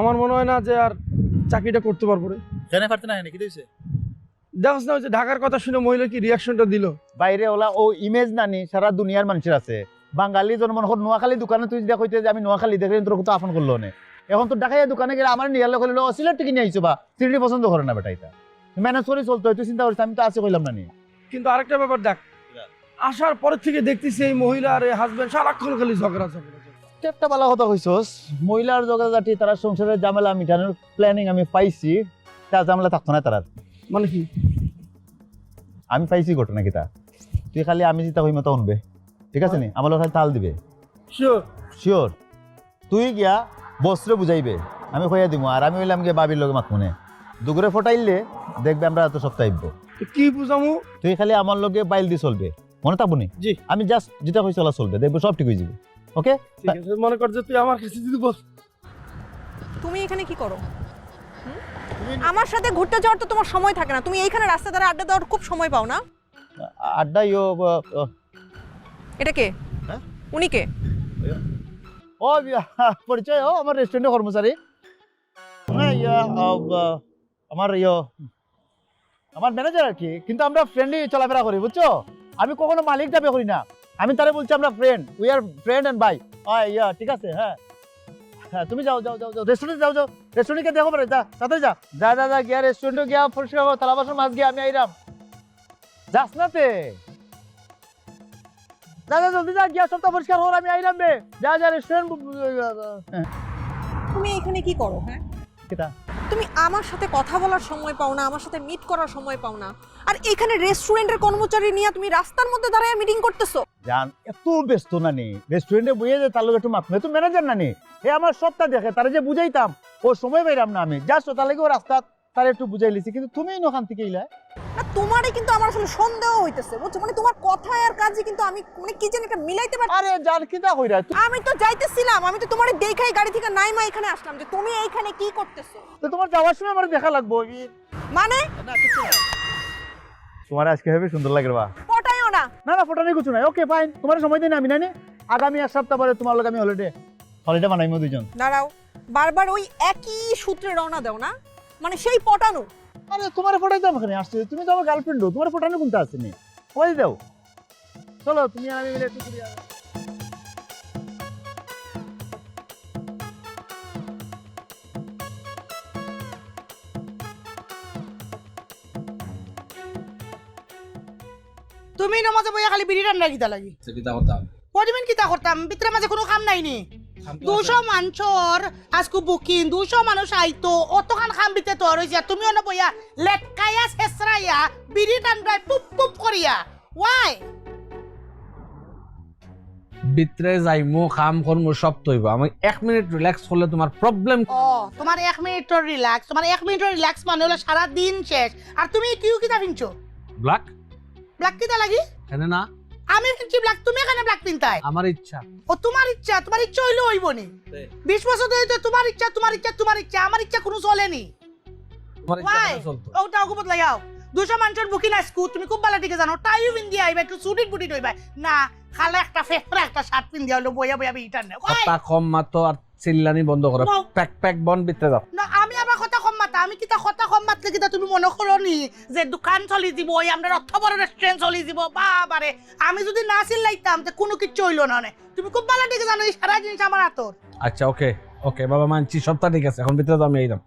আমার মনে হয় না যে আর চাকরিটা করতে পারবো রে। কেন পারতে না কি দিয়েছে? দেখছ না ওই যে ঢাকার কথা শুনে মহিলা কি রিয়াকশনটা দিল। বাইরে ওলা ও ইমেজ নানি সারা দুনিয়ার মানুষের আছে। বাঙালি জন্ম নোয়াখালী দোকানে তুই দেখ হইতে যে আমি নোয়াখালী দেখে তোর কত আপন করলো নে। এখন তো ঢাকায় দোকানে গেলে আমার নিয়ে লোক হলো সিলেট থেকে নিয়ে আইছো বা সিলেটি পছন্দ করে না বেটা এটা ম্যানেজ করে চলতে হয় তুই চিন্তা করিস আমি তো আছে কইলাম না নি। কিন্তু আরেকটা ব্যাপার দেখ, আসার পরের থেকে দেখতেছি এই মহিলা আর এই হাজবেন্ড সারাক্ষণ খালি ঝগড়া ঝগড়া। একটা ভালো কথা কইছস, মহিলার জগাজাটি তারা সংসারের ঝামেলা মিটানোর প্ল্যানিং আমি পাইছি, তা ঝামেলা থাকতো না তারা। মানে কি? আমি পাইছি ঘটনা কিতা, তুই খালি আমি যেটা হই মতো শুনবে, ঠিক আছে নি? আমার লোক খালি তাল দিবে। শিওর শিওর তুই গিয়া বস্ত্রে বুঝাইবে, আমি কইয়া দিব, আর আমি হইলাম গিয়ে বাবির লোক মাত মনে দুপুরে ফটাইলে দেখবে আমরা এত সপ্তাহ আইব। কি বুঝামু? তুই খালি আমার লগে বাইল দিয়ে চলবে, মনে থাকবো নি? জি। আমি জাস্ট যেটা কই চলা চলবে, দেখবো সব ঠিক হয়ে যাবে। ওকে ঠিক আছে, মনে কর যে তুই আমার কাছে যদি বল। তুমি এখানে কি করো? আমার সাথে ঘুরতে যাওয়ার তো তোমার সময় থাকে না, তুমি এইখানে রাস্তা ধারে আড্ডা দেওয়ার খুব সময় পাও না। আড্ডাই এটা কে? হ্যাঁ? উনি কে? ও পরিচয়, ও আমার রেস্টুরেন্টের কর্মচারী। আমার ম্যানেজার আর কি, কিন্তু আমরা ফ্রেন্ডলি চলাফেরা করি বুঝছো। আমি কখনো মালিক দাবি করি না, আমি তারে বলছি আমরা friend, we are friend and bye. ঠিক আছে, হ্যাঁ হ্যাঁ তুমি যাও যাও যাও যাও রেস্টুরেন্টে যাও যাও, রেস্টুরেন্টে দেখো পারে, যা তাড়াতাড়ি যা যা যা যা গিয়া রেস্টুরেন্টে গিয়া পরিষ্কার করো, থালা বাসন মাছ গিয়া আমি আইরাম। যাস না তে, যা যা জলদি যা গিয়া সবটা পরিষ্কার হো, আমি আইরাম বে, যা যা রেস্টুরেন্ট। তুমি এখানে কি করো? হ্যাঁ, কেটা তুমি আমার সাথে কথা বলার সময় পাও না, আমার সাথে মিট করার সময় পাও না, আর এখানে রেস্টুরেন্টের কর্মচারী নিয়ে তুমি রাস্তার মধ্যে দাঁড়ায় মিটিং করতেছো। জান এত ব্যস্ত না নি, রেস্টুরেন্টে বইয়ে যে তার লোক একটু মাথা তো ম্যানেজার না নি, এ আমার সবটা দেখে, তারা যে বুঝাইতাম ও সময় পাইলাম না আমি, জাস্ট তার লাগে ও রাস্তা তার একটু বুঝাই লিছি, কিন্তু তুমি ওখান থেকে ইলা না, তোমারই কিন্তু আমার আসলে সন্দেহ হইতেছে, বুঝছো? মানে তোমার কথায় আর কাজে কিন্তু আমি মানে কি জানি একটা মিলাইতে পারছি। আরে জান কিটা কইরা আমি তো যাইতেছিলাম, আমি তো তোমারে দেখাই গাড়ি থেকে নাইমা এখানে আসলাম যে তুমি এইখানে কি করতেছো। তো তোমার যাওয়ার সময় আমার দেখা লাগবো মানে না কিছু না। তোমার আজকে হবে সুন্দর লাগবে বা পটাইও না। না না ফটো নেই কিছু নাই, ওকে ফাইন, তোমার সময় দিন আমি নানি, আগামী এক সপ্তাহ পরে তোমার লোক আমি হলিডে বানাইমো দুইজন। দাঁড়াও, বারবার ওই একই সূত্রে রওনা দাও না, মানে সেই পটানো। আরে তোমার ফটোই তো আমাকে আসছে, তুমি তো আমার গার্লফ্রেন্ডও, তোমার ফটো কোনটা আছে নি, ওই দাও। চলো তুমি আর আমি মিলে একটু ঘুরি। তুমি নমাজে বইয়া খালি বিড়ি রান্না কিতা লাগি কিতা করতাম পরিমাণ কিতা করতাম ভিতরে মাঝে কোনো কাম নাই নি 200 মানুষর আজকু বুকিং 200 মানুষ আইতো অতখান খাম বিতে তো রইছে তুমি অন বইয়া লেটকাইয়া শেষরাইয়া বিড়ি টানবাই পুপ পুপ করিয়া ওয়াই ভিতরে যাইমু খাম করমু সব তৈব আমি 1 মিনিট রিল্যাক্স করলে তোমার প্রবলেম। ও তোমার 1 মিনিটের রিল্যাক্স, তোমার 1 মিনিটের রিল্যাক্স মানে হলো সারা দিন শেষ। আর তুমি কিউ কিতা কিনছো? ব্ল্যাক ব্ল্যাক কিতা লাগি? কেন না, আমি কিনছি ব্ল্যাক, তুমি এখানে ব্ল্যাক কিনতাই? আমার ইচ্ছা। ও তোমার ইচ্ছা হইলো হইবনি। 20 বছর ধরে তো তোমার ইচ্ছা তোমার ইচ্ছা তোমার ইচ্ছা, আমার ইচ্ছা কোনো চলেনি। তোমার ইচ্ছা ওয়াই কেন চলতো? ওটা ওগুবত লাগাও 200 মানুষের বুকিং আজকু তুমি খুব ভালো দিকে জানো, টাইও পিন্দি আইবা একটু সুটিট বুটিট হইবা না, খালে একটা ফেফড়া একটা শার্ট পিন্দি হলো বইয়া বইয়া বিটার না। কথা কম মাতো আর চিল্লানি বন্ধ করো, No. প্যাক প্যাক বন ভিতরে যাও। না আমি আবার কথা কম মাতা, আমি কিতা কথা কম মাতলে কিতা তুমি মনে করো নি যে দোকান চলি দিব ওই আমরা অর্থ বড় রেস্টুরেন্ট চলি দিব বাবারে, আমি যদি না চিল্লাইতাম তো কোনো কিছু হইলো না। তুমি খুব ভালো দিকে জানো এই সারা জিনিস আমার হাতর। আচ্ছা ওকে ওকে বাবা মানছি সবটা ঠিক আছে, এখন ভিতরে যাও আমি এইলাম।